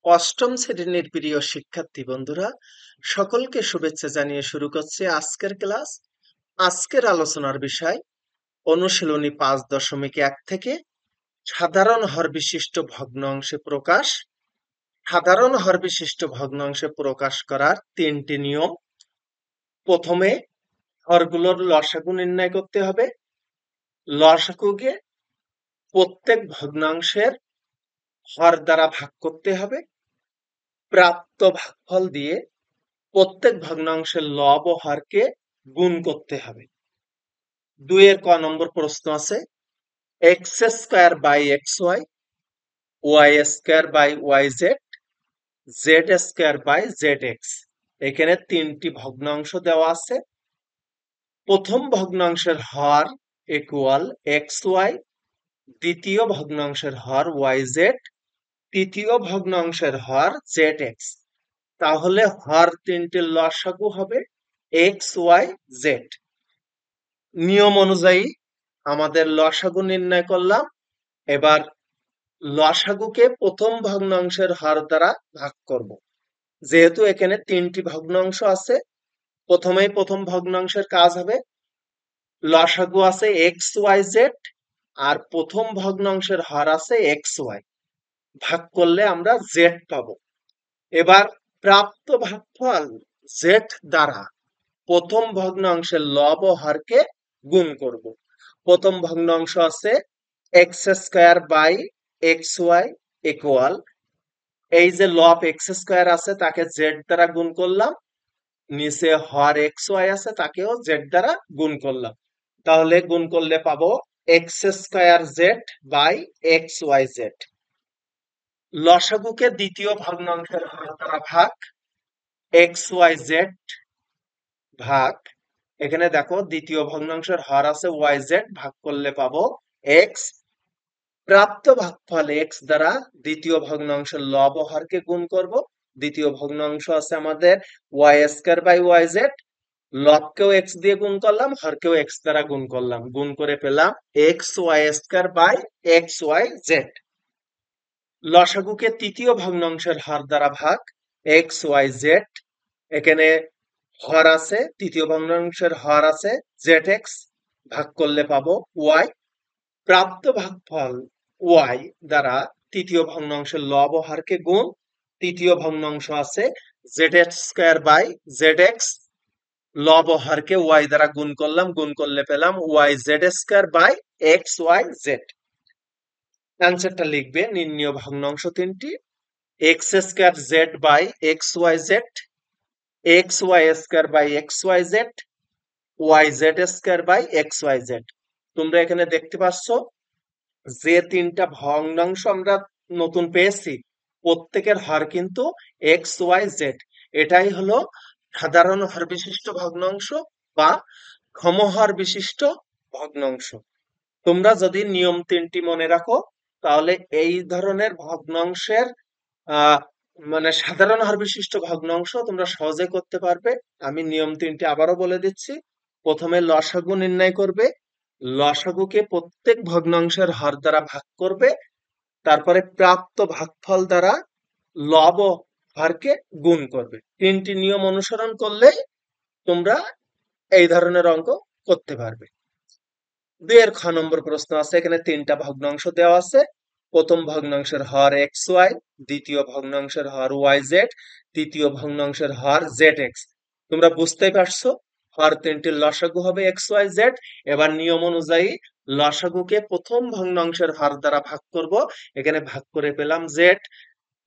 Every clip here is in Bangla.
অষ্টম শ্রেণীর প্রিয় শিক্ষার্থী বন্ধুরা, সকলকে শুভেচ্ছা জানিয়ে শুরু করছে আজকের ক্লাস। আজকের আলোচনার বিষয় অনুশীলনী 5.1 থেকে সাধারণ হরবিশিষ্ট ভগ্নাংশে প্রকাশ। সাধারণ হরবিশিষ্ট ভগ্নাংশে প্রকাশ করার 3টি নিয়ম। প্রথমে হরগুলোর লসাগু নির্ণয় করতে হবে। লসাগুকে প্রত্যেক ভগ্নাংশের হর দ্বারা ভাগ করতে হবে। প্রাপ্ত ভাগফল দিয়ে প্রত্যেক ভগ্নাংশের লব ও হরকে গুণ করতে হবে। 2 ক নম্বর প্রশ্ন আছে, x square by x y square by y z square by z x. এখানে 3টি ভগ্নাংশ দেওয়া আছে। প্রথম ভগ্নাংশের হর ইকুয়াল এক্স ওয়াই, দ্বিতীয় ভগ্নাংশের হর ওয়াই জেড, তৃতীয় ভগ্নাংশের হর জেড এক্স। তাহলে হর 3টির লসাগু হবে এক্স ওয়াই জেড। নিয়ম অনুযায়ী আমাদের লসাগু নির্ণয় করলাম। এবার লসাগুকে প্রথম ভগ্নাংশের হর দ্বারা ভাগ করব। যেহেতু এখানে 3টি ভগ্নাংশ আছে, প্রথমেই প্রথম ভগ্নাংশের কাজ হবে। লসাগু আছে এক্স ওয়াই জেড আর প্রথম ভগ্নাংশের হর আছে এক্স ওয়াই, ভাগ করলে আমরা জেড পাবো। এবার প্রাপ্ত ভাগফল জেড দ্বারা প্রথম ভগ্নাংশের লব ও হরকে গুণ করব। প্রথম ভগ্নাংশ আছে x square by x y equal, এই যে লব এক্স স্কয়ার আছে তাকে জেড দ্বারা গুণ করলাম, নিচে হর এক্স ওয়াই আছে তাকেও জেড দ্বারা গুণ করলাম। তাহলে গুণ করলে পাবো x square z by x y z. লসাগুকে দ্বিতীয় ভগ্নাংশের হর দ্বারা ভাগ, এক্স ওয়াই জেড ভাগ, এখানে দেখো দ্বিতীয় ভগ্নাংশের হর আছে ওয়াই জেড, ভাগ করলে পাবো এক্স। প্রাপ্ত ভাগফল এক্স দ্বারা দ্বিতীয় ভগ্নাংশের লব ও হরকে গুণ করব। দ্বিতীয় ভগ্নাংশ আছে আমাদের y square by y z, লবকেও এক্স দিয়ে গুণ করলাম, হরকেও এক্স দ্বারা গুণ করলাম, গুণ করে পেলাম x y square by x y z. লসাগুকে তৃতীয় ভগ্নাংশের হর দ্বারা ভাগ, এক্স ওয়াই জেড, এখানে হর আছে, তৃতীয় ভগ্নাংশের হর আছে জেড এক্স, ভাগ করলে পাবো ওয়াই। প্রাপ্ত ভাগফল ওয়াই দ্বারা তৃতীয় ভগ্নাংশের লব ও হরকে গুণ, তৃতীয় ভগ্নাংশ আছে z x square by z x, লব ও হরকে ওয়াই দ্বারা গুণ করলাম, গুণ করলে পেলাম y z square by x y z. অ্যান্সারটা লিখবে নির্ণীয় ভগ্নাংশ 3টি, x square z by x y z, x y square by x y z, y z square by x y z. তোমরা এখানে দেখতে পাচ্ছ যে 3টা ভগ্নাংশ আমরা নতুন পেয়েছি, প্রত্যেকের হর কিন্তু এক্স ওয়াই জেড। এটাই হলো সাধারণ হর বিশিষ্ট ভগ্নাংশ বা সমহর বিশিষ্ট ভগ্নাংশ। তোমরা যদি নিয়ম 3টি মনে রাখো তাহলে এই ধরনের ভগ্নাংশের আহ মানে সাধারণ হর বিশিষ্ট ভগ্নাংশ তোমরা সহজে করতে পারবে। আমি নিয়ম 3টি আবারও বলে দিচ্ছি। প্রথমে লসাগু নির্ণয় করবে, লসাগুকে প্রত্যেক ভগ্নাংশের হর দ্বারা ভাগ করবে, তারপরে প্রাপ্ত ভাগফল দ্বারা লব ও হরকে গুণ করবে। 3টি নিয়ম অনুসরণ করলেই তোমরা এই ধরনের অঙ্ক করতে পারবে। 2 খ নম্বর প্রশ্ন আছে, এখানে 3টা ভগ্নাংশ দেওয়া আছে। প্রথম ভগ্নাংশের হর এক্স ওয়াই, দ্বিতীয় ভগ্নাংশের হর ওয়াই জেড, তৃতীয় ভগ্নাংশের হর জেড এক্স। তোমরা বুঝতেই পারছো হর 3টির লসাগু হবে এক্স ওয়াই জেড। এবার নিয়ম অনুযায়ী লসাগুকে প্রথম ভগ্নাংশের হর দ্বারা ভাগ করব, এখানে ভাগ করে পেলাম জেড।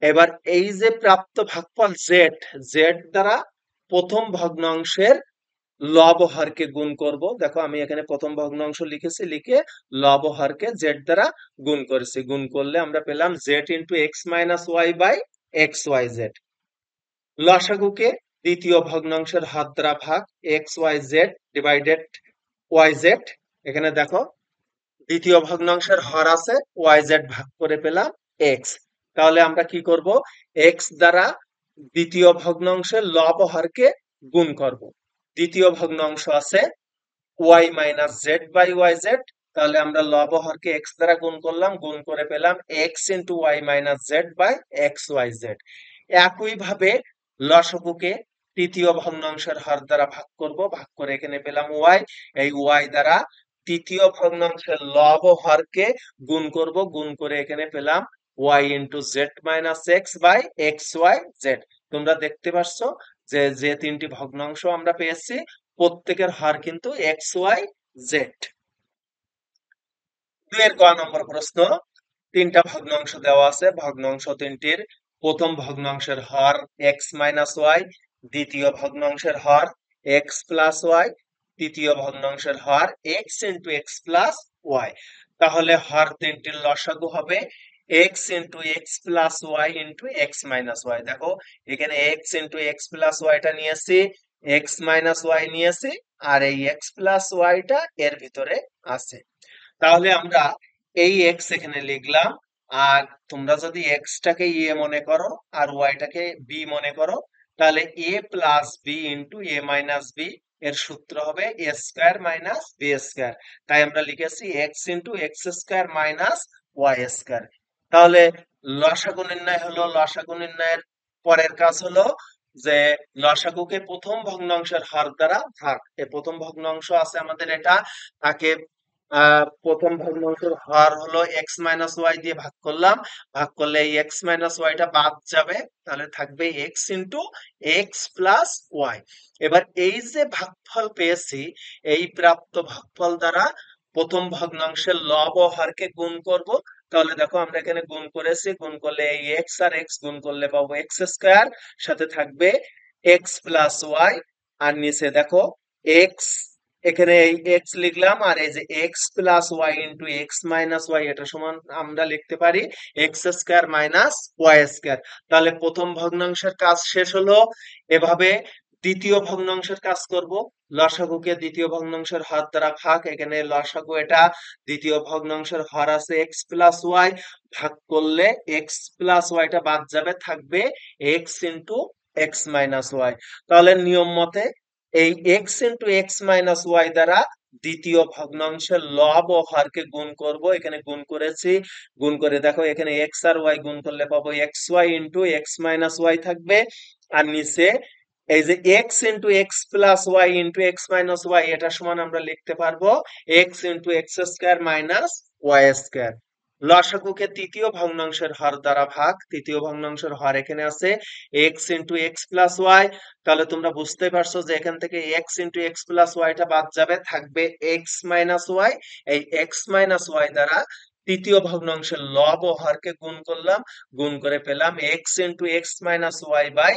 এবার এই যে প্রাপ্ত ভাগফল জেড, জেড দ্বারা প্রথম ভগ্নাংশের লব ও হরকে গুণ করব। দেখো আমি এখানে প্রথম ভগ্নাংশ লিখেছি, লিখে লব ও হরকে জেড দ্বারা গুণ করেছি, গুণ করলে আমরা পেলাম z into x minus y by x y z. লসাগুকে দ্বিতীয় ভগ্নাংশের হর দ্বারা ভাগ, x y z divided y z. এখানে দেখো দ্বিতীয় ভগ্নাংশের হর আছে ওয়াই জেড, ভাগ করে পেলাম এক্স। তাহলে আমরা কি করব, এক্স দ্বারা দ্বিতীয় ভগ্নাংশের লব ও হরকে গুণ করব। দ্বিতীয় ভগ্নাংশ আছে y minus z by y z, তাহলে আমরা লব ও হরকে এক্স দ্বারা গুণ করলাম, গুণ করে পেলাম x into y minus z by x y z. একইভাবে লসগুকে তৃতীয় ভগ্নাংশের হর দ্বারা ভাগ করব, ভাগ করে এখানে পেলাম ওয়াই। এই ওয়াই দ্বারা তৃতীয় ভগ্নাংশের লব ও হরকে গুণ করব, গুণ করে এখানে পেলাম y into z minus x by x y z. তোমরা দেখতে পাচ্ছ যে যে তিনটি ভগ্নাংশ আমরা পেয়েছি প্রত্যেকের হর কিন্তু এক্স ওয়াই জেড। 2 এর ক নম্বর প্রশ্ন, তিনটা ভগ্নাংশ দেওয়া আছে, ভগ্নাংশ তিনটির প্রথম ভগ্নাংশের হর এক্স মাইনাস ওয়াই, দ্বিতীয় ভগ্নাংশের হর এক্স প্লাস ওয়াই, তৃতীয় ভগ্নাংশের হর x into x plus y. তাহলে হর তিনটির লসাগু হবে x into x plus y into x minus y. দেখো এখানে এক্স ইন্টু এক্স প্লাস ওয়াইটা নিয়েছি, এক্স মাইনাস ওয়াই নিয়েছি, আর এই এক্স প্লাস ওয়াইটা এর ভিতরে আছে। তাহলে আমরা এই এক্স এখানে লিখলাম, আর তোমরা যদি এক্স টাকে এ মনে করো আর ওয়াইটাকে বি মনে করো, তাহলে A plus B into A minus B এর সূত্র হবে A square minus B square. তাই আমরা লিখেছি x into x square minus y square. তাহলে লসাগু নির্ণয় হলো, লসাগু নির্ণয়ের পরের কাজ হলো যে লসাগুকে প্রথম ভগ্নাংশের হর দ্বারা ভাগ। এই প্রথম ভগ্নাংশ আছে আমাদের এটা, তাকে প্রথম ভগ্নাংশের হর হলো এক্স মাইনাস ওয়াই দিয়ে ভাগ করলাম, ভাগ করলে এই এক্স মাইনাস ওয়াইটা বাদ যাবে, তাহলে থাকবে x into x plus y. এবার এই যে ভাগফল পেয়েছি, এই প্রাপ্ত ভাগফল দ্বারা প্রথম ভগ্নাংশের লব ও হরকে গুণ করব। তাহলে দেখো আমরা এখানে গুণ করেছি, গুণ করলে এই এক্স আর এক্স গুণ করলে পাবো এক্স স্কয়ার, সাথে থাকবে এক্স প্লাস ওয়াই, আর নিচে দেখো এক্স, এখানে এই এক্স লিখলাম, আর এই যে x plus y into x minus y এটা সমান আমরা লিখতে পারি x square minus y square. তাহলে প্রথম ভগ্নাংশের কাজ শেষ হলো। এভাবে দ্বিতীয় ভগ্নাংশের কাজ করব। লসাগুকে দ্বিতীয় ভগ্নাংশের হর দ্বারা ভাগ, এখানে লসাগু এটা, দ্বিতীয় ভগ্নাংশের হর আছে এক্স প্লাস ওয়াই, ভাগ করলে এক্স প্লাস ওয়াইটা বাদ যাবে, থাকবে x into x minus y. তাহলে নিয়ম মতে এই x into x minus y দ্বারা দ্বিতীয় ভগ্নাংশের লব ও হরকে গুণ করব, এখানে গুণ করেছি, গুণ করে দেখো এখানে এক্স আর ওয়াই গুণ করলে পাবো x y into x minus y থাকবে, আর নিচে এই যে x into x plus y into x minus y এটা সমান আমরা লিখতে পারবো x into x square minus y square. লসাগুকে তৃতীয় ভগ্নাংশের হর দ্বারা ভাগ, তৃতীয় ভগ্নাংশের হর এখানে আছে x into x plus y. তাহলে তোমরা বুঝতে পারছো যে এখান থেকে এক্স ইন্টু এক্স প্লাস ওয়াইটা বাদ যাবে, থাকবে এক্স মাইনাস ওয়াই। এই এক্স মাইনাস ওয়াই দ্বারা তৃতীয় ভগ্নাংশের লব ও হরকে গুণ করলাম, গুণ করে পেলাম x into x minus y by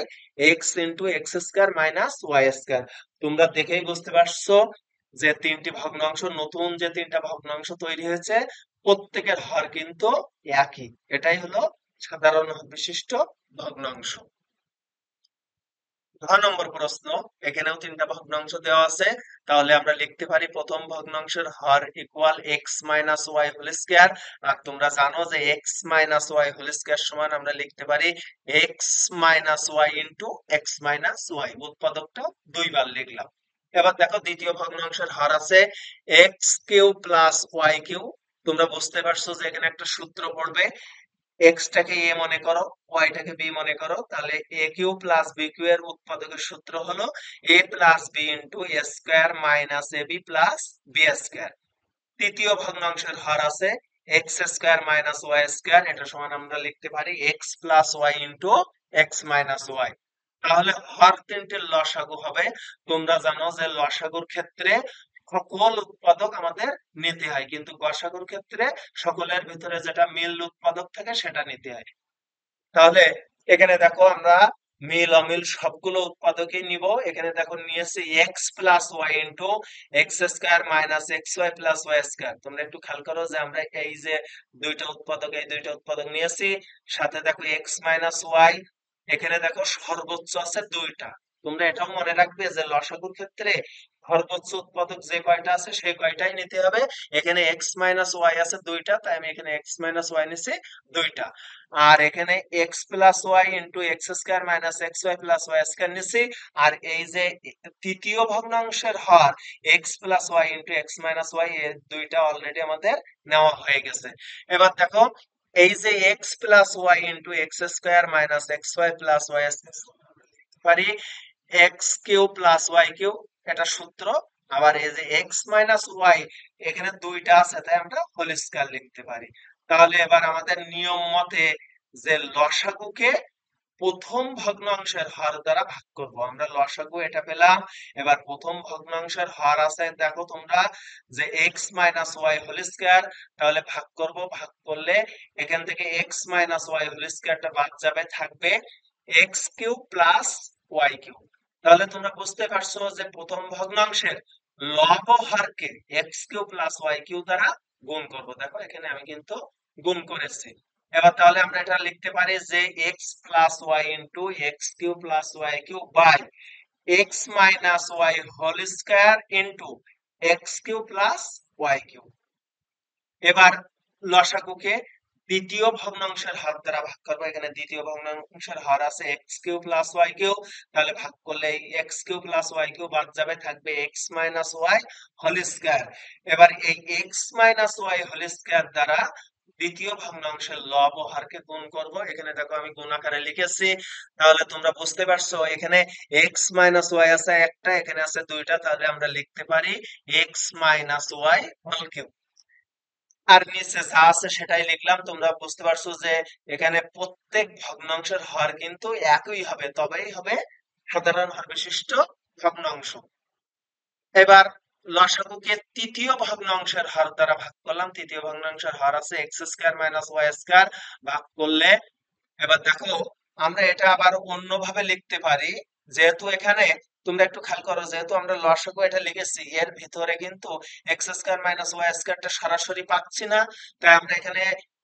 x into x square minus y square. তোমরা দেখেই বুঝতে পারছো যে তিনটি ভগ্নাংশ, নতুন যে তিনটা ভগ্নাংশ তৈরি হয়েছে প্রত্যেকের হর কিন্তু একই। এটাই হলো সাধারণ বিশিষ্ট ভগ্নাংশ। 9 নম্বর প্রশ্ন, এখানেও তিনটা ভগ্নাংশ দেওয়া আছে। তাহলে আমরা লিখতে পারি প্রথম ভগ্নাংশের হর equal x minus y whole square. আর তোমরা জানো যে x minus y whole square সমান আমরা লিখতে পারি x minus y into x minus y. উৎপাদকটা দুইবার লিখলাম। এবার দেখো দ্বিতীয় ভগ্নাংশের হর আছে x cube plus y cube. তোমরা বুঝতে পারছো যে এখানে একটা সূত্র পড়বে, এক্স টাকে এ মনে করো, ওয়াই টাকে বি মনে করো, তাহলে A cube plus B cube এর উৎপাদকের সূত্র হলো A plus B into A square minus A B plus B square. তৃতীয় ভগ্নাংশের হর আছে x square minus y square, এটা সমান আমরা লিখতে পারি x plus y into x minus y. তাহলে হর তিনটির লসাগু হবে। তোমরা জানো যে লসাগুর ক্ষেত্রে সকল উৎপাদক আমাদের নিতে হয়, কিন্তু গসাগুর ক্ষেত্রে সকলের ভিতরে যেটা মিল উৎপাদক থাকে সেটা নিতে হয়। তাহলে এখানে দেখো আমরা মিল অমিল সবগুলো উৎপাদকই নিব। এখানে দেখো নিয়েছি x plus y into x square minus x y plus y square. তোমরা একটু খেয়াল করো যে আমরা এই যে দুইটা উৎপাদক, এই দুইটা উৎপাদক নিয়েছি, সাথে দেখো এক্স মাইনাস ওয়াই, এখানে দেখো সর্বোচ্চ আছে দুইটা। তোমরা এটাও মনে রাখবে যে লসাগুর ক্ষেত্রে সর্বোচ্চ উৎপাদক যে কয়টা আছে সেই কয়টাই নিতে হবে। এখানে এক্স মাইনাস ওয়াই আছে দুইটা, তাই আমি এখানে এক্স মাইনাস ওয়াই নিছি দুইটা। আর এখানে x plus y into x square minus x y plus y square নিছি। আর এই যে তৃতীয় ভগ্নাংশের হর x plus y into x minus y, এই দুইটা অলরেডি আমাদের নেওয়া হয়ে গেছে। এবার দেখো এই যে x plus y into x square minus x y plus y পারি x cube plus y cube, এটা সূত্র। আবার এই যে এক্স মাইনাস ওয়াই এখানে দুইটা আছে তাই আমরা হোল স্কয়ার লিখতে পারি। তাহলে এবার আমাদের নিয়ম মতে যে লসাগুকে প্রথম ভগ্নাংশের হর দ্বারা ভাগ করব, আমরা লসাগু এটা পেলাম। এবার প্রথম ভগ্নাংশের হর আছে দেখো তোমরা যে x minus y whole square, তাহলে ভাগ করব, ভাগ করলে এখান থেকে এক্স মাইনাস ওয়াই হোল স্কয়ারটা বাদ যাবে, থাকবে x cube plus y cube. তাহলে তোমরা বুঝতে পারছো যে প্রথম ভগ্নাংশের লব হরকে x cube plus y cube দ্বারা গুণ করব। দেখো এখানে আমি কিন্তু গুণ করেছি। এবার তাহলে আমরা এটা লিখতে পারি যে x plus y into x cube plus y cube by x minus y whole square into x cube plus y cube. এবার লসাগুকে দ্বিতীয় ভগ্নাংশের হর দ্বারা ভাগ করবো। এখানে দ্বিতীয় ভগ্নাংশের হর আছে x cube plus y cube, তাহলে ভাগ করলে x cube plus y cube বাদ যাবে, থাকবে x minus y whole square. এবার এই x minus y whole square দ্বারা দ্বিতীয় ভগ্নাংশের লব ও হরকে গুণ করব। এখানে দেখো আমি গুণ আকারে লিখেছি। তাহলে তোমরা বুঝতে পারছো এখানে এক্স মাইনাস ওয়াই আছে একটা, এখানে আছে দুইটা, তাহলে আমরা লিখতে পারি x minus y whole cube. আর নিচে যা আছে সেটাই লিখলাম। তোমরা বুঝতে পারছো যে এখানে প্রত্যেক ভগ্নাংশের হর কিন্তু একই হবে, তবেই হবে সাধারণ হর বিশিষ্ট ভগ্নাংশ। এবার লসাগুকে তৃতীয় ভগ্নাংশের হর দ্বারা ভাগ করলাম। তৃতীয় ভগ্নাংশের হর আছে x square minus y square, ভাগ করলে এবার দেখো আমরা এটা আবার অন্যভাবে লিখতে পারি। যেহেতু এখানে তোমরা একটু খেয়াল করো, যেহেতু আমরা লসাগু এটা লিখেছি এর ভিতরে কিন্তু এক্স স্কয়ার মাইনাস ওয়াই স্কয়ারটা সরাসরি পাচ্ছি না, তাই আমরা এখানে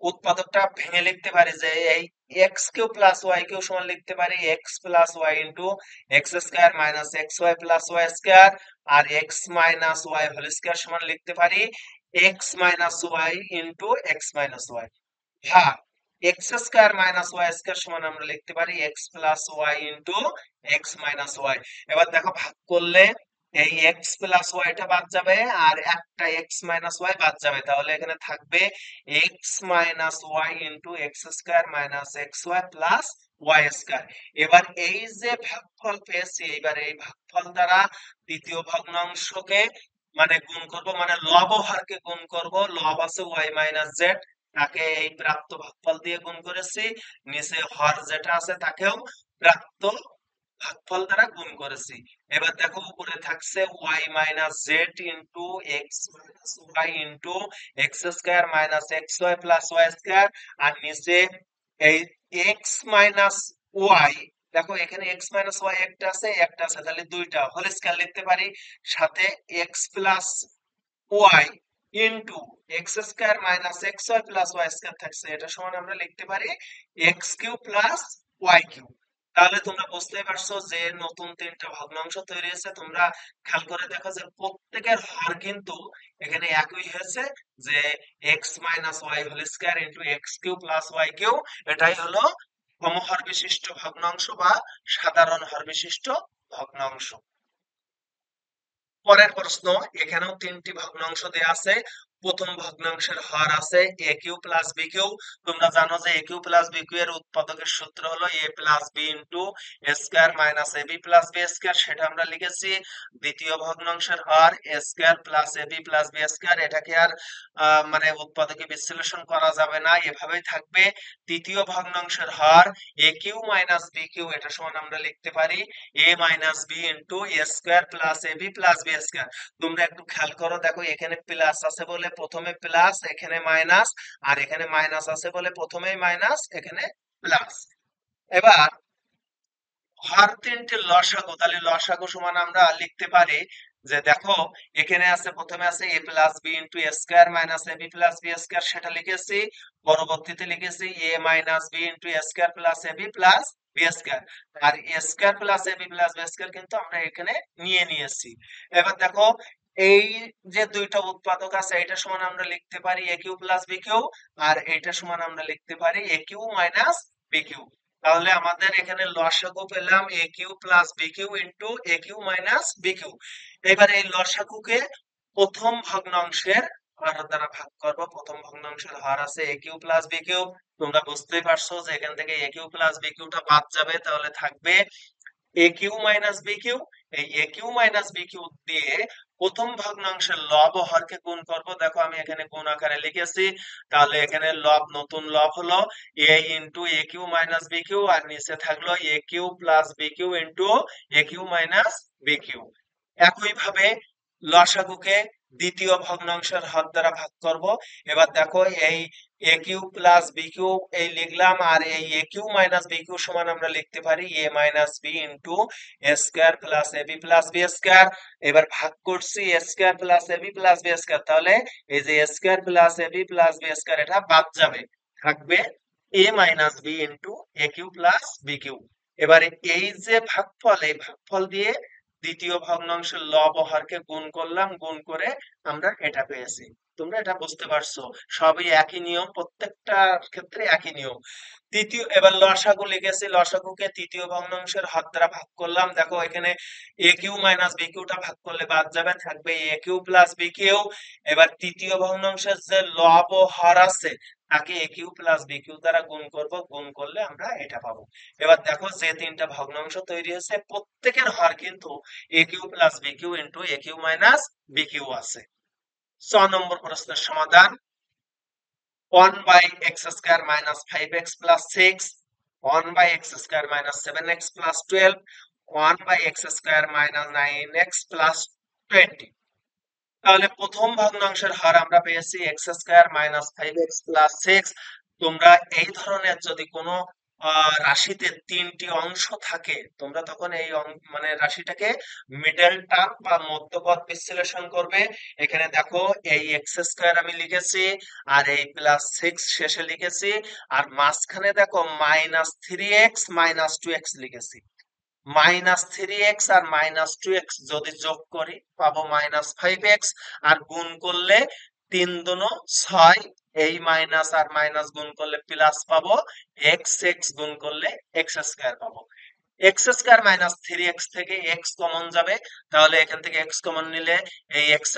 উৎপাদকটা ভেঙে লিখতে পারি যে এই x cube plus y cube সমান লিখতে পারি x plus y into x square minus x y plus y square. আর x minus y whole square সমান লিখতে পারি x minus y into x minus y. হ্যাঁ, x square minus y square সমান আমরা লিখতে পারি x plus y into x minus y. এবার দেখো ভাগ করলে এই এক্স প্লাস ওয়াইটা বাদ যাবে আর একটা এক্স মাইনাস ওয়াই বাদ যাবে, তাহলে এখানে থাকবে x minus y into x square minus x y plus y square. এবার এই যে ভাগফল পেয়েছি, এবার এই ভাগফল দ্বারা দ্বিতীয় ভগ্নাংশকে মানে গুণ করব, মানে লব হরকে গুণ করব। লব আছে ওয়াই মাইনাস জেড, তাকে এই প্রাপ্ত ভাগফল দিয়ে গুণ করেছি। নিচে হর যেটা আছে তাকেও প্রাপ্ত ভাগফল দ্বারা গুণ করেছি। এবার দেখো উপরে থাকছে y minus z into x minus y into x square minus x y plus y square. আর নিচে এই এক্স মাইনাস ওয়াই, দেখো এখানে এক্স মাইনাস ওয়াই একটা আছে তাহলে দুইটা হোল স্কয়ার লিখতে পারি। সাথে x plus y into x square minus x y plus y square থাকছে, এটা সমান আমরা লিখতে পারি x cube plus y cube. তাহলে তোমরা বুঝতেই পারছো যে নতুন তিনটা ভগ্নাংশ তৈরি হয়েছে। তোমরা খেয়াল করে দেখো যে প্রত্যেকের হর কিন্তু এখানে একই হয়েছে, যে x minus y whole square into x cube plus y cube. এটাই হলো সমহর বিশিষ্ট ভগ্নাংশ বা সাধারণ হর বিশিষ্ট ভগ্নাংশ। পরের প্রশ্ন, এখানেও তিনটি ভগ্নাংশ দেয়া আছে। প্রথম ভগ্নাংশের হর আছে এ কিউ প্লাস বি কিউ। তোমরা জানো যে এ কিউ প্লাস বি কিউ এর উৎপাদকের সূত্র হলো A plus B into A square minus A B plus B square, সেটা আমরা লিখেছি। দ্বিতীয় ভগ্নাংশের হর এ square plus a B plus B square, এটাকে আর মানে উৎপাদকে বিশ্লেষণ করা যাবে না, এভাবেই থাকবে। তৃতীয় ভগ্নাংশের হর এ কিউ মাইনাস বি কিউ, এটা সমান আমরা লিখতে পারি এ minus b into A square plus a B plus B square. তোমরা একটু খেয়াল করো, দেখো এখানে প্লাস আছে বলে প্রথমে প্লাস, এখানে মাইনাস, আর এখানে মাইনাস আছে বলে প্রথমেই মাইনাস, এখানে প্লাস। এবার হর তিনটে লসাগু, তাহলে লসাগু সমান আমরা লিখতে পারি যে দেখো এখানে আছে, প্রথমে আছে a plus B into a square minus A B plus b square, সেটা লিখেছি। পরবর্তীতে লিখেছি a minus b into a square plus a B plus b square. আর a square plus a B plus b square কিন্তু আমরা এখানে নিয়েছি। এবার দেখো এই যে দুইটা উৎপাদক আছে, এটা সমান আমরা লিখতে পারি a cube plus B cube, আর এটা সমান আমরা লিখতে পারি a cube minus b cube. তাহলে আমাদের এখানে লসাগু পেলাম a cube plus B cube into a cube minus b cube. এবার এই লসাগুকে প্রথম ভগ্নাংশের হর দ্বারা ভাগ করব। প্রথম ভগ্নাংশের হর আছে এ কিউ প্লাস বি কিউ। তোমরা বুঝতেই পারছো যে এখান থেকে এ কিউ প্লাস বি কিউটা বাদ যাবে, তাহলে থাকবে এ কিউ মাইনাস বি কিউ। এই এ কিউ মাইনাস বি কিউ দিয়ে প্রথম ভগ্নাংশের লব ও হরকে গুণ করব। দেখো আমি এখানে গুণ আকারে লিখেছি। তাহলে এখানে লব, নতুন লব হলো a into a cube minus b cube, আর নিচে থাকলো a cube plus B cube into a cube minus b cube. একইভাবে লসাগুকে দ্বিতীয় ভগ্নাংশের হর দ্বারা ভাগ করব। এবার দেখো এই এ কিউ প্লাস বি কিউ এই লিখলাম, আর এই এ কিউ মাইনাস বি কিউ সমান আমরা লিখতে পারি এ minus b into a square plus a B plus b square. এবার ভাগ করছি এ square plus a B plus b square, তাহলে এই যে এ square plus a B plus b square এটা বাদ যাবে, থাকবে এ minus b into a cube plus B Q. এবারে এই যে ভাগফল, এই ভাগফল দিয়ে দ্বিতীয় ভগ্নাংশের লব ও হরকে গুণ করলাম, গুণ করে আমরা এটা পেয়েছি। তোমরা এটা বুঝতে পারছো, সবই একই নিয়ম, প্রত্যেকটা ক্ষেত্রে একই নিয়ম। তৃতীয়, এবার লসাগু লিখেছি, লসাগুকে তৃতীয় ভগ্নাংশের হর দ্বারা ভাগ করলাম। দেখো এখানে এ কিউ মাইনাস বি কিউটা ভাগ করলে বাদ যাবে, থাকবে এ কিউ প্লাস বি কিউ। এবার তৃতীয় ভগ্নাংশের যে লব ও হর আছে তাকে এ কিউ প্লাস বি কিউ দ্বারা গুণ করব, গুণ করলে আমরা এটা পাবো। এবার দেখো যে তিনটা ভগ্নাংশ তৈরি হয়েছে প্রত্যেকের হর কিন্তু a cube plus B cube into a cube minus b cube আছে। 6 নম্বর প্রশ্নের সমাধান। 1/x² minus 5x plus 6, 1/x² minus 7x plus 12, 1/x² minus 9x plus 20। তাহলে প্রথম ভগ্নাংশের হর আমরা পেয়েছি x² minus 5x plus 6। তোমরা এই ধরনের যদি কোনো রাশিতে তিনটি অংশ থাকে, তোমরা তখন এই মানে রাশিটাকে মিডল টার্ম বা মধ্যপদ বিশ্লেষণ করবে। এখানে দেখো এই x² আমি লিখেছি, আর এই প্লাস 6 শেষে লিখেছি, আর মাঝখানে দেখো -3x -2x লিখেছি। -3x আর -2x যদি যোগ করি পাবো -5x, আর গুণ করলে 3 দুনো 6, এই মাইনাস আর মাইনাস গুণ করলে প্লাস পাবো এক্স, এক্স গুণ করলে x² পাবো। x² -3x থেকে x কমন যাবে, তাহলে এখান থেকে x কমন নিলে এই x²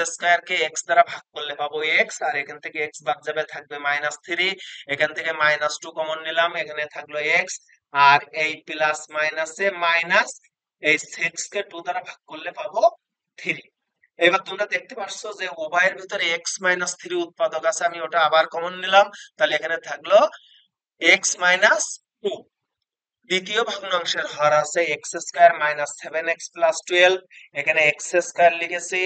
কে x দ্বারা ভাগ করলে পাবো x, আর এখান থেকে x বাদ যাবে, থাকবে -3। এখান থেকে -2 কমন নিলাম, এখানে থাকলো x, আর এই প্লাস মাইনাসে মাইনাস, এই 6 কে 2 দ্বারা ভাগ করলে পাবো 3। এবার তোমরা দেখতে পাচ্ছ যে উভয়ের ভিতরে x -3 উৎপাদক আছে, আমি ওটা আবার কমন নিলাম, তাহলে এখানে থাকলো x -2। দ্বিতীয় ভগ্নাংশের হর আছে x² -7x plus 12। এখানে x² লিখেছি,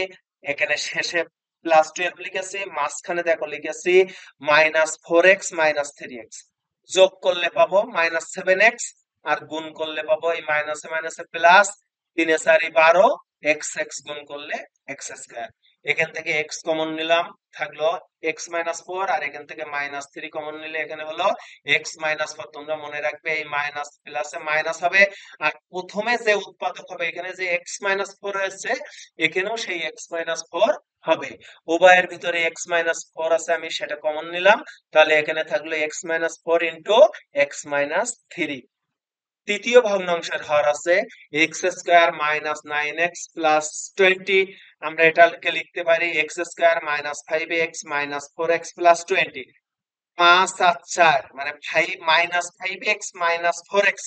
এখানে শেষে +12 লিখেছি, মাঝখানে দেখো লিখেছি -4x -3x। যোগ করলে পাবো -7x, আর গুণ করলে পাবো এই মাইনাসে মাইনাসে প্লাস, 3 এ 4 12, x x গুণ করলে x²। এখান থেকে x কমন নিলাম, থাকলো x -4, আর এখান থেকে -3 কমন নিলে এখানে হলো x -4। তোমরা মনে রাখবে এই মাইনাস প্লাসে মাইনাস হবে, আর প্রথমে যে উৎপাদক হবে এখানে যে x -4 হয়েছে, এখানেও সেই x -4 হবে। উভয়ের ভিতরে x -4 আছে, আমি সেটা কমন নিলাম, তাহলে এখানে থাকলো x -4 ইন্টু x -3। তৃতীয় ভগ্নাংশের হর আছে x² -9x plus 20। আমরা এটাকে লিখতে পারি x² -5x -4x plus 20। 5 আর 4 মানে 5x -4x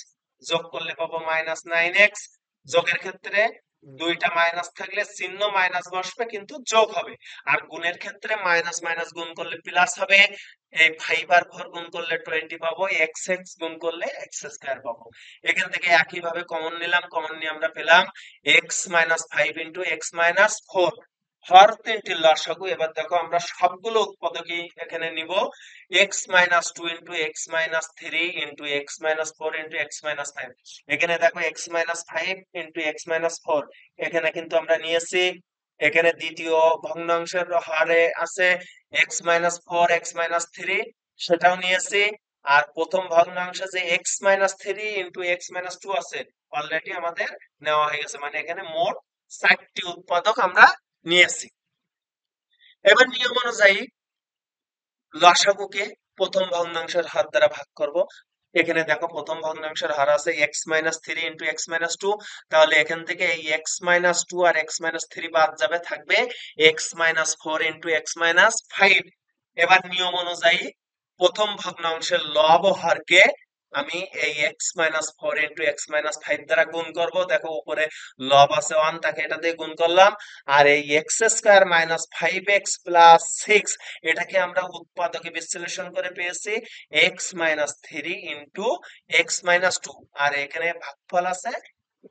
যোগ করলে পাবো -9x। যোগের ক্ষেত্রে দুইটা মাইনাস থাকলে চিহ্ন মাইনাস বসবে কিন্তু যোগ হবে, আর গুণের ক্ষেত্রে মাইনাস মাইনাস গুণ করলে প্লাস হবে। এই 5 আর 4 গুণ করলে 20 পাবো, x x গুণ করলে x² পাবো। এখান থেকে একই ভাবে কমন নিলাম, কমন নিয়ে আমরা পেলাম x -5 ইন্টু x -4। হর তিনটির লসাগু। এবার দেখো আমরা সবগুলো উৎপাদকই এখানে নিব, x -2 into x -3 into x -4 into x -5। এখানে দেখো x -5 ইন্টু x -4 এখানে কিন্তু আমরা নিয়েছি, এখানে দ্বিতীয় ভগ্নাংশের হারে আছে x-4 x-3, সেটাও নিয়েছি। আর প্রথম ভগ্নাংশে যে x-3 ইন্টু x-2 আছে অলরেডি আমাদের নেওয়া হয়ে গেছে, মানে এখানে মোট 4টি উৎপাদক আমরা নিয়েছি। এবার নিয়ম অনুযায়ী লসাগুকে প্রথম ভগ্নাংশের হার দ্বারা ভাগ করব। এখানে দেখো প্রথম ভগ্নাংশের হার আছে x-3 ইন্টু x-2, তাহলে এখান থেকে এই x-2 আর x-3 বাদ যাবে, থাকবে x-4 ইন্টু x-5। এবার নিয়ম অনুযায়ী প্রথম ভগ্নাংশের লব ও হরকে আমি এই x-4 ইন্টু x-5 দ্বারা গুণ করব। দেখো উপরে লব আছে 1, তাকে এটা দিয়ে গুণ করলাম। আর এই x² মাইনাস 5x প্লাস 6, এটাকে আমরা উৎপাদকে বিশ্লেষণ করে পেয়েছি x-3 ইন্টু x-2। আর এখানে ভাগফল আছে,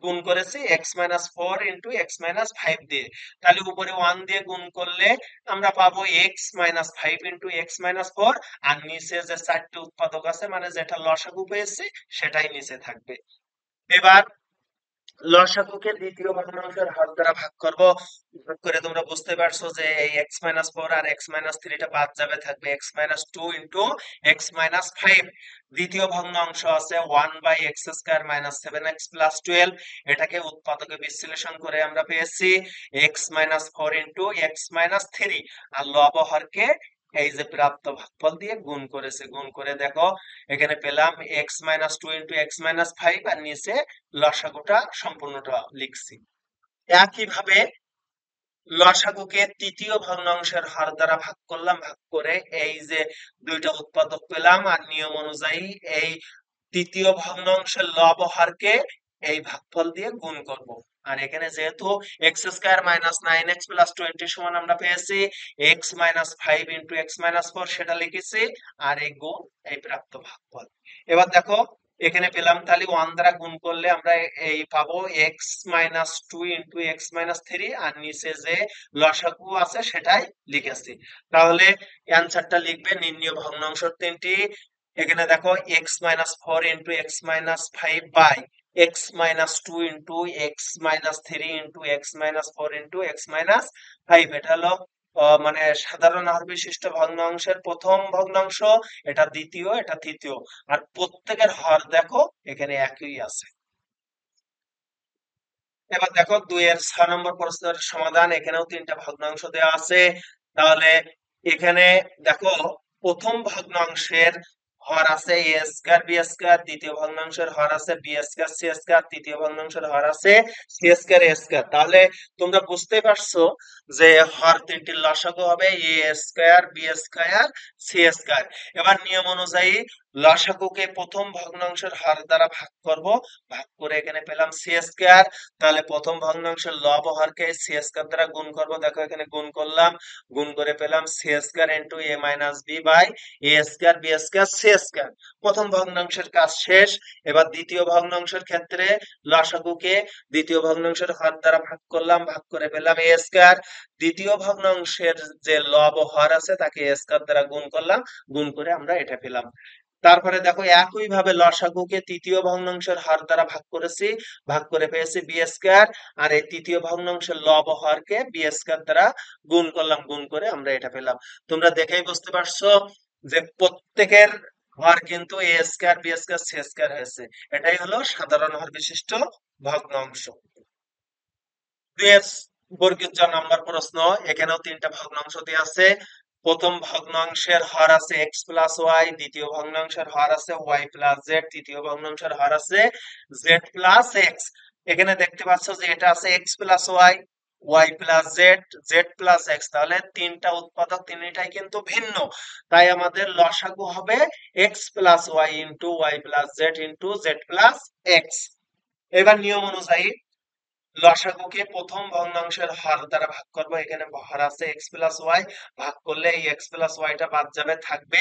গুণ করেছি x-4 ইন্টু x-5 দিয়ে। তাহলে উপরে 1 দিয়ে গুণ করলে আমরা পাবো x-5 ইন্টু x-4, আর নিচে যে 4টি উৎপাদক আছে মানে যেটা লসাগু পেয়েছি সেটাই নিচে থাকবে। এবার লসাগুকে দ্বিতীয় ভগ্নাংশের হর দ্বারা ভাগ করব। ভাগ করে তোমরা বুঝতে পারছো যে এই x-4 আর x-3 টা বাদ যাবে, থাকবে x-2 ইন্টু x-5। দ্বিতীয় ভগ্নাংশ আছে 1 by x² minus 7x plus 12, এটাকে উৎপাদকে বিশ্লেষণ করে আমরা পেয়েছি x-4 ইন্টু x-3। আর লব হরকে এই যে প্রাপ্ত ভাগফল দিয়ে গুণ করেছে, গুণ করে দেখো এখানে পেলাম x-2 ইন্টু x-5, আর নিচে লসাগুটা সম্পূর্ণটা লিখছি। একইভাবে লসাগুকে তৃতীয় ভগ্নাংশের হার দ্বারা ভাগ করলাম, ভাগ করে এই যে দুইটা উৎপাদক পেলাম, আর নিয়ম অনুযায়ী এই তৃতীয় ভগ্নাংশের লব ও হরকে এই ভাগফল দিয়ে গুণ করব। আর এখানে যেহেতু x² মাইনাস 9x প্লাস 20 সমান আমরা পেয়েছি x-5 ইন্টু x-4, সেটা লিখেছি। আর এই গুণ এই প্রাপ্ত ভাগফল। এবার দেখো এখানে পেলাম, তাহলে 1 দ্বারা গুণ করলে আমরা এই পাবো x-2 ইন্টু x-3, আর নিচে যে লসাগু আছে সেটাই লিখেছি। তাহলে অ্যান্সারটা লিখবে নির্ণীয় ভগ্নাংশ তিনটি। এখানে দেখো x-4 into x-5 by x-2 into x-3 into x-4 into x-5, এটা হলো মানে সাধারণ হার বিশিষ্ট ভগ্নাংশের প্রথম ভগ্নাংশ, এটা দ্বিতীয়, এটা তৃতীয়। আর প্রত্যেকের হর দেখো এখানে একই আছে। এবার দেখো 2 এর 6 নম্বর প্রশ্নের সমাধান। এখানেও 3টা ভগ্নাংশ দেওয়া আছে। তাহলে এখানে দেখো প্রথম ভগ্নাংশের হর আছে a²b², দ্বিতীয় ভগ্নাংশের হর আছে b²c², তৃতীয় ভগ্নাংশের হর আছে c²a²। তাহলে তোমরা বুঝতে পারছো যে হর তিনটির লসাগু হবে a² b², c²। এবার নিয়ম অনুযায়ী লসাগুকে প্রথম ভগ্নাংশের হর দ্বারা ভাগ করব, ভাগ করে এখানে পেলাম c²। তাহলে প্রথম ভগ্নাংশের লব ও হরকে c² দ্বারা গুণ করব। দেখো এখানে গুণ করলাম, গুণ করে পেলাম c² into a minus b by a² b² c²। প্রথম ভগ্নাংশের কাজ শেষ। এবার দ্বিতীয় ভগ্নাংশের ক্ষেত্রে লসাগুকে দ্বিতীয় ভগ্নাংশের হর দ্বারা ভাগ করলাম, ভাগ করে পেলাম a²। দ্বিতীয় ভগ্নাংশের যে লব ও হর আছে তাকে a² দ্বারা গুণ করলাম, গুণ করে আমরা এটা পেলাম। তারপরে দেখো একই ভাবে লসাগুকে তৃতীয় ভগ্নাংশের হর দ্বারা ভাগ করেছি, ভাগ করে পেয়েছি b²। আর এই তৃতীয় ভগ্নাংশের লব ও হরকে b² দ্বারা গুণ করলাম, গুণ করে আমরা এটা পেলাম। তোমরা দেখেই বুঝতে পারছো যে প্রত্যেকের হর কিন্তু a² b² c² হয়েছে। এটাই হলো সাধারণ হর বিশিষ্ট ভগ্নাংশ। 2 এর বর্গের 4 নম্বর প্রশ্ন। এখানেও 3টা ভগ্নাংশ দেওয়া আছে। প্রথম ভগ্নাংশের হর আছে x প্লাস ওয়াই, দ্বিতীয় ভগ্নাংশের হর আছে y প্লাস জেড, তৃতীয় ভগ্নাংশের হর আছে z প্লাস এক্স। এখানে দেখতে পাচ্ছ যে এটা আছে x plus y, y plus z, z plus x. তাহলে 3টা উৎপাদক তিনটাই কিন্তু ভিন্ন, তাই আমাদের লসাগু হবে x plus y into y plus z into z plus x. এবার নিয়ম অনুযায়ী লসাগুকে প্রথম ভগ্নাংশের হর দ্বারা ভাগ করব। এখানে হর আছে x প্লাস ওয়াই, ভাগ করলে এই x প্লাস ওয়াইটা বাদ যাবে, থাকবে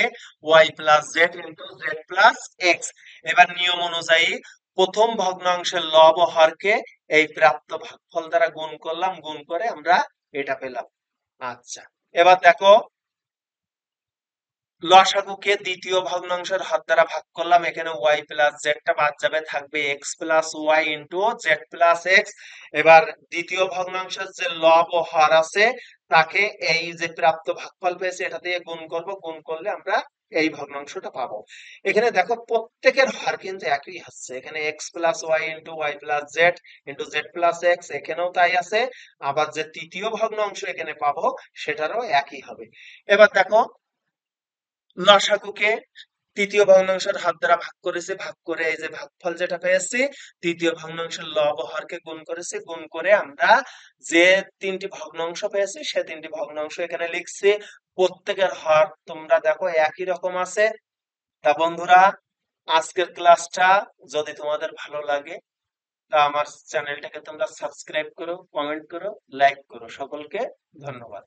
y plus z into z plus x. এবার নিয়ম অনুযায়ী প্রথম ভগ্নাংশের লব ও হরকে এই প্রাপ্ত ভাগফল দ্বারা গুণ করলাম, গুণ করে আমরা এটা পেলাম। আচ্ছা, এবার দেখো লসাগুকে দ্বিতীয় ভগ্নাংশের হার দ্বারা ভাগ করলাম, এখানে ওয়াই প্লাস জেডটা বাদ যাবে, থাকবে x plus y into z plus x. এবার দ্বিতীয় ভগ্নাংশের যে লব ও হর আছে তাকে এই যে প্রাপ্ত ভাগফল পেয়েছে এটা দিয়ে গুণ করব, গুণ করলে আমরা এই ভগ্নাংশটা পাবো। এখানে দেখো প্রত্যেকের হর কিন্তু একই হচ্ছে, এখানে x plus y into y plus z into z plus x, এখানেও তাই আছে। আবার যে তৃতীয় ভগ্নাংশ এখানে পাবো সেটারও একই হবে। এবার দেখো লসাগুকে তৃতীয় ভগ্নাংশের হাত দ্বারা ভাগ করেছে, ভাগ করে এই যে ভাগফল যেটা পেয়েছি তৃতীয় ভগ্নাংশের লব ও হরকে গুণ করেছি, গুণ করে আমরা যে তিনটি ভগ্নাংশ পেয়েছি সে তিনটি ভগ্নাংশ এখানে লিখছি। প্রত্যেকের হর তোমরা দেখো একই রকম আছে। তা বন্ধুরা, আজকের ক্লাসটা যদি তোমাদের ভালো লাগে তা আমার চ্যানেলটাকে তোমরা সাবস্ক্রাইব করো, কমেন্ট করো, লাইক করো। সকলকে ধন্যবাদ।